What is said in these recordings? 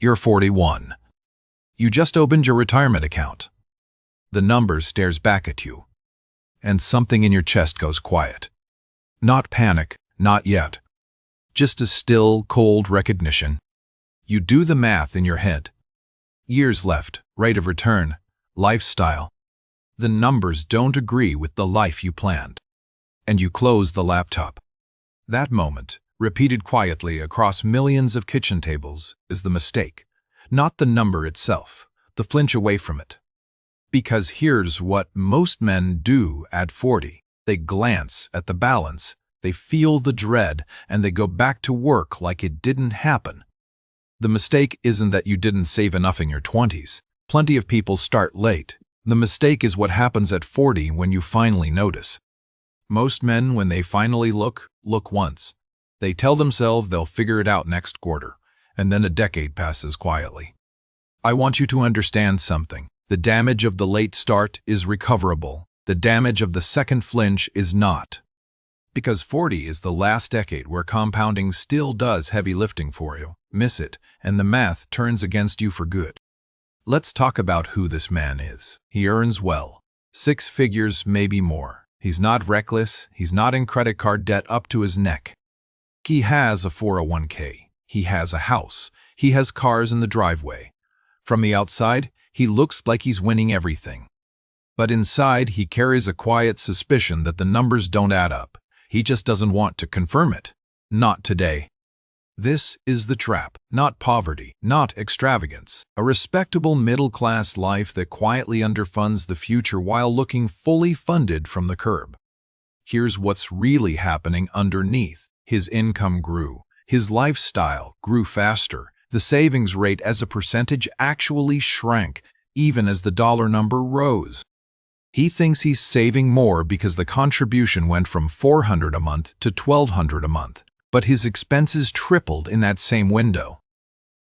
You're 41. You just opened your retirement account. The number stares back at you, and something in your chest goes quiet. Not panic, not yet. Just a still, cold recognition. You do the math in your head. Years left, rate of return, lifestyle. The numbers don't agree with the life you planned. And you close the laptop. That moment, repeated quietly across millions of kitchen tables, is the mistake, not the number itself, the flinch away from it. Because here's what most men do at 40. They glance at the balance, they feel the dread, and they go back to work like it didn't happen. The mistake isn't that you didn't save enough in your 20s. Plenty of people start late. The mistake is what happens at 40 when you finally notice. Most men, when they finally look once. They tell themselves they'll figure it out next quarter, and then a decade passes quietly. I want you to understand something. The damage of the late start is recoverable. The damage of the second flinch is not. Because 40 is the last decade where compounding still does heavy lifting for you. Miss it, and the math turns against you for good. Let's talk about who this man is. He earns well. 6 figures, maybe more. He's not reckless. He's not in credit card debt up to his neck. He has a 401k. He has a house. He has cars in the driveway. From the outside, he looks like he's winning everything. But inside, he carries a quiet suspicion that the numbers don't add up. He just doesn't want to confirm it. Not today. This is the trap, not poverty, not extravagance. A respectable middle-class life that quietly underfunds the future while looking fully funded from the curb. Here's what's really happening underneath. His income grew. His lifestyle grew faster. The savings rate as a percentage actually shrank, even as the dollar number rose. He thinks he's saving more because the contribution went from $400 a month to $1,200 a month. But his expenses tripled in that same window.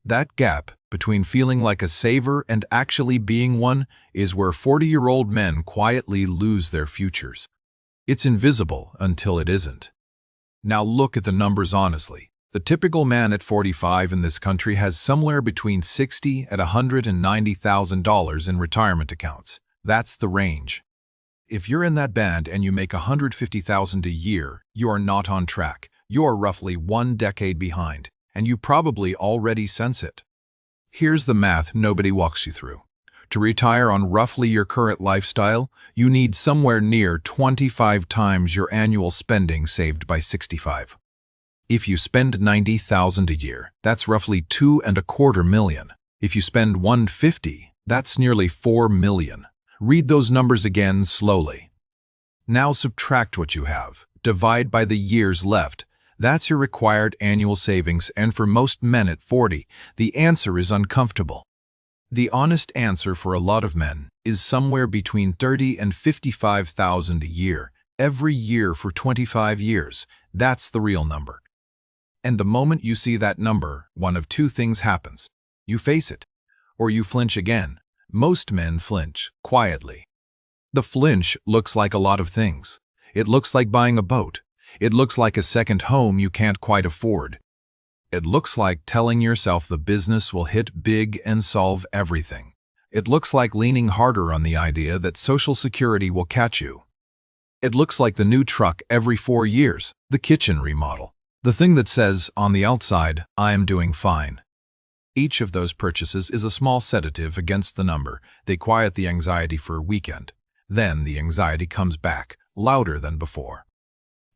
That gap between feeling like a saver and actually being one is where 40-year-old men quietly lose their futures. It's invisible until it isn't. Now look at the numbers honestly. The typical man at 45 in this country has somewhere between $60,000 and $190,000 in retirement accounts. That's the range. If you're in that band and you make $150,000 a year, you are not on track. You're roughly 1 decade behind, and you probably already sense it. Here's the math nobody walks you through. To retire on roughly your current lifestyle, you need somewhere near 25 times your annual spending saved by 65. If you spend $90,000 a year, that's roughly $2.25 million. If you spend $150,000, that's nearly $4 million. Read those numbers again slowly. Now subtract what you have. Divide by the years left. That's your required annual savings, and for most men at 40, the answer is uncomfortable. The honest answer for a lot of men is somewhere between $30,000 and $55,000 a year, every year for 25 years. That's the real number. And the moment you see that number, one of 2 things happens. You face it, or you flinch again. Most men flinch, quietly. The flinch looks like a lot of things. It looks like buying a boat. It looks like a second home you can't quite afford. It looks like telling yourself the business will hit big and solve everything. It looks like leaning harder on the idea that Social Security will catch you. It looks like the new truck every 4 years, the kitchen remodel, the thing that says, on the outside, I am doing fine. Each of those purchases is a small sedative against the number. They quiet the anxiety for a weekend. Then the anxiety comes back, louder than before.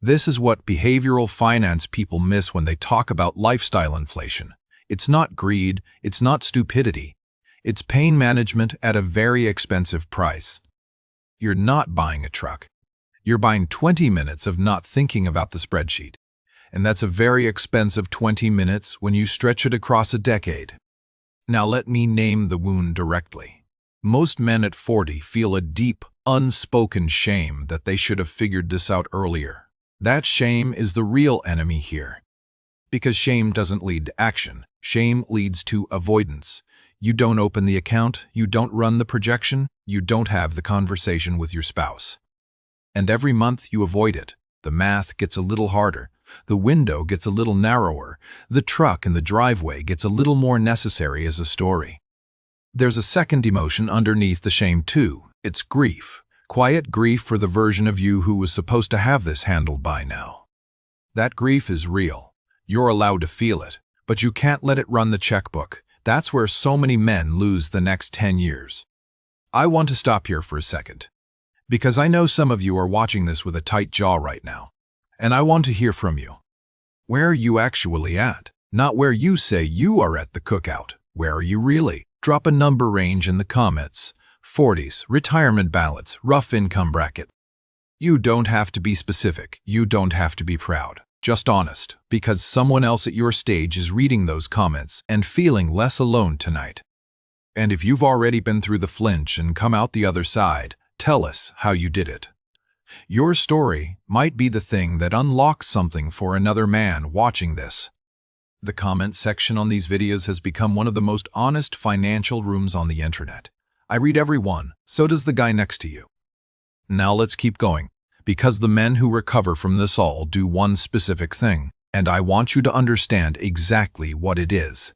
This is what behavioral finance people miss when they talk about lifestyle inflation. It's not greed, it's not stupidity. It's pain management at a very expensive price. You're not buying a truck. You're buying 20 minutes of not thinking about the spreadsheet. And that's a very expensive 20 minutes when you stretch it across a decade. Now let me name the wound directly. Most men at 40 feel a deep, unspoken shame that they should have figured this out earlier. That shame is the real enemy here. Because shame doesn't lead to action. Shame leads to avoidance. You don't open the account, you don't run the projection, you don't have the conversation with your spouse. And every month you avoid it. The math gets a little harder. The window gets a little narrower. The truck in the driveway gets a little more necessary as a story. There's a second emotion underneath the shame too. It's grief. Quiet grief for the version of you who was supposed to have this handled by now. That grief is real. You're allowed to feel it, but you can't let it run the checkbook. That's where so many men lose the next 10 years. I want to stop here for a second, because I know some of you are watching this with a tight jaw right now, and I want to hear from you. Where are you actually at? Not where you say you are at the cookout. Where are you really? Drop a number range in the comments. 40s, retirement balance, rough income bracket. You don't have to be specific. You don't have to be proud. Just honest, because someone else at your stage is reading those comments and feeling less alone tonight. And if you've already been through the flinch and come out the other side, tell us how you did it. Your story might be the thing that unlocks something for another man watching this. The comment section on these videos has become one of the most honest financial rooms on the internet. I read every one, so does the guy next to you. Now let's keep going, because the men who recover from this all do one specific thing, and I want you to understand exactly what it is.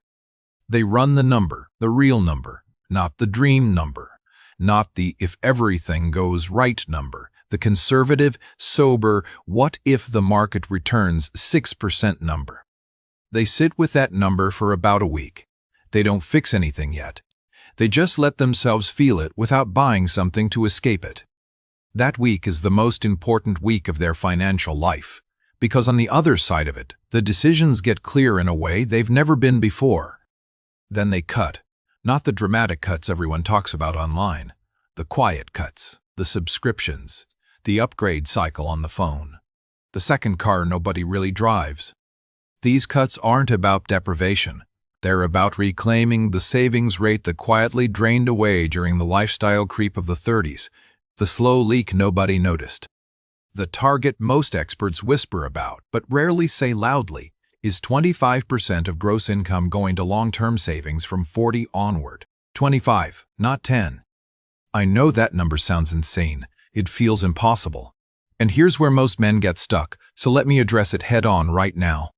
They run the number, the real number, not the dream number, not the if everything goes right number, the conservative, sober, what if the market returns 6% number. They sit with that number for about a week. They don't fix anything yet. They just let themselves feel it without buying something to escape it. That week is the most important week of their financial life, because on the other side of it, the decisions get clear in a way they've never been before. Then they cut, not the dramatic cuts everyone talks about online, the quiet cuts, the subscriptions, the upgrade cycle on the phone, the second car nobody really drives. These cuts aren't about deprivation. They're about reclaiming the savings rate that quietly drained away during the lifestyle creep of the 30s, the slow leak nobody noticed. The target most experts whisper about, but rarely say loudly, is 25% of gross income going to long-term savings from 40 onward. 25, not 10. I know that number sounds insane. It feels impossible. And here's where most men get stuck, so let me address it head-on right now.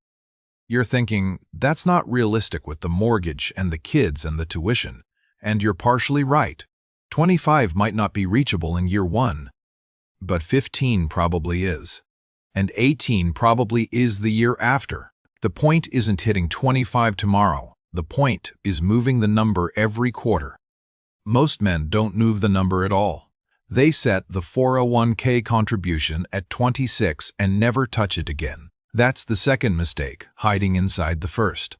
You're thinking, that's not realistic with the mortgage and the kids and the tuition. And you're partially right. 25 might not be reachable in year 1. But 15 probably is. And 18 probably is the year after. The point isn't hitting 25 tomorrow. The point is moving the number every quarter. Most men don't move the number at all. They set the 401k contribution at 26 and never touch it again. That's the second mistake, hiding inside the first.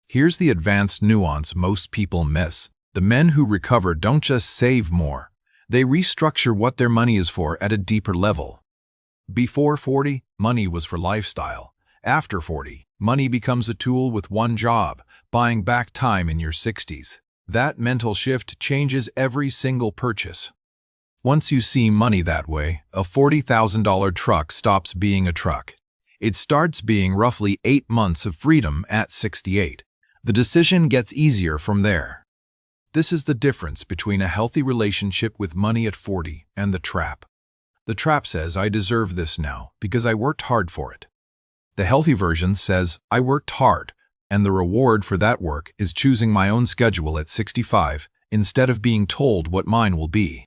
Here's the advanced nuance most people miss. The men who recover don't just save more. They restructure what their money is for at a deeper level. Before 40, money was for lifestyle. After 40, money becomes a tool with one job, buying back time in your 60s. That mental shift changes every single purchase. Once you see money that way, a $40,000 truck stops being a truck. It starts being roughly 8 months of freedom at 68. The decision gets easier from there. This is the difference between a healthy relationship with money at 40 and the trap. The trap says, I deserve this now because I worked hard for it. The healthy version says, I worked hard, and the reward for that work is choosing my own schedule at 65 instead of being told what mine will be.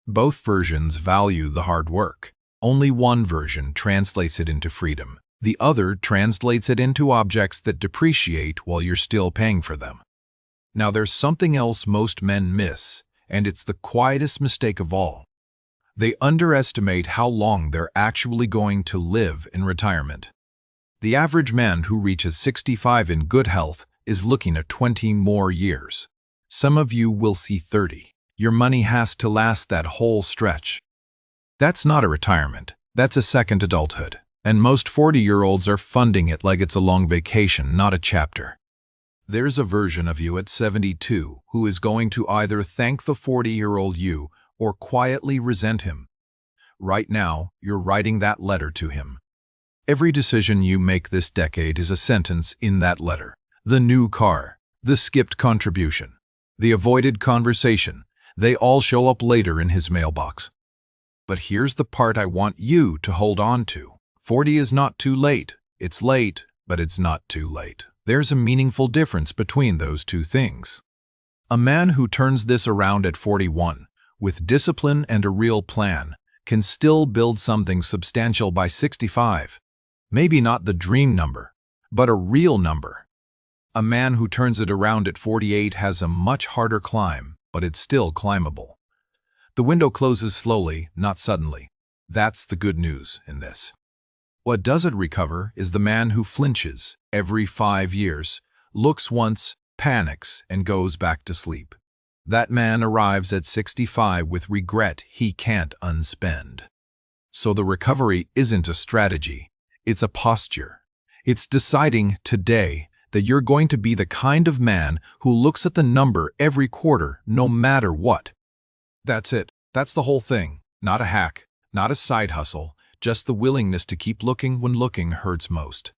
Both versions value the hard work. Only one version translates it into freedom. The other translates it into objects that depreciate while you're still paying for them. Now there's something else most men miss, and it's the quietest mistake of all. They underestimate how long they're actually going to live in retirement. The average man who reaches 65 in good health is looking at 20 more years. Some of you will see 30. Your money has to last that whole stretch. That's not a retirement. That's a second adulthood. And most 40-year-olds are funding it like it's a long vacation, not a chapter. There's a version of you at 72 who is going to either thank the 40-year-old you or quietly resent him. Right now, you're writing that letter to him. Every decision you make this decade is a sentence in that letter. The new car, the skipped contribution, the avoided conversation, they all show up later in his mailbox. But here's the part I want you to hold on to. 40 is not too late. It's late, but it's not too late. There's a meaningful difference between those two things. A man who turns this around at 41, with discipline and a real plan, can still build something substantial by 65. Maybe not the dream number, but a real number. A man who turns it around at 48 has a much harder climb, but it's still climbable. The window closes slowly, not suddenly. That's the good news in this. What doesn't recover is the man who flinches every 5 years, looks once, panics, and goes back to sleep. That man arrives at 65 with regret he can't unspend. So the recovery isn't a strategy, it's a posture. It's deciding today that you're going to be the kind of man who looks at the number every quarter, no matter what. That's it. That's the whole thing. Not a hack, not a side hustle, just the willingness to keep looking when looking hurts most.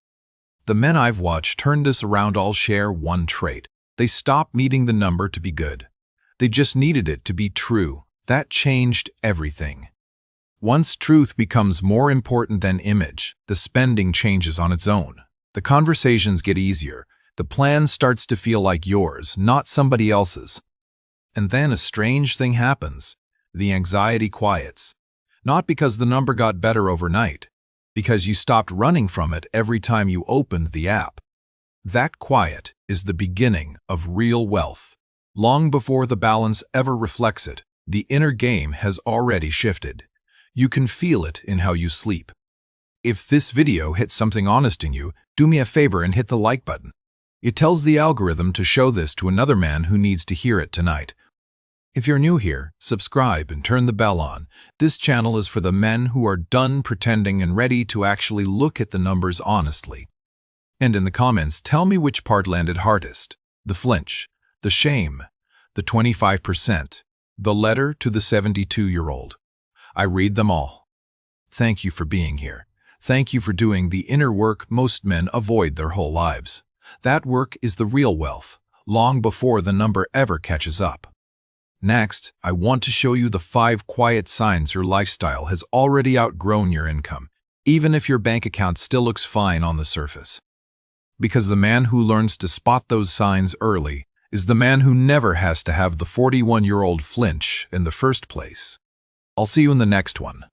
The men I've watched turn this around all share one trait. They stopped needing the number to be good. They just needed it to be true. That changed everything. Once truth becomes more important than image, the spending changes on its own. The conversations get easier. The plan starts to feel like yours, not somebody else's. And then a strange thing happens. The anxiety quiets. Not because the number got better overnight, because you stopped running from it every time you opened the app. That quiet is the beginning of real wealth. Long before the balance ever reflects it, the inner game has already shifted. You can feel it in how you sleep. If this video hits something honest in you, do me a favor and hit the like button. It tells the algorithm to show this to another man who needs to hear it tonight. If you're new here, subscribe and turn the bell on. This channel is for the men who are done pretending and ready to actually look at the numbers honestly. And in the comments, tell me which part landed hardest. The flinch, the shame, the 25%, the letter to the 72-year-old. I read them all. Thank you for being here. Thank you for doing the inner work most men avoid their whole lives. That work is the real wealth, long before the number ever catches up. Next, I want to show you the 5 quiet signs your lifestyle has already outgrown your income, even if your bank account still looks fine on the surface. Because the man who learns to spot those signs early is the man who never has to have the 41-year-old flinch in the first place. I'll see you in the next one.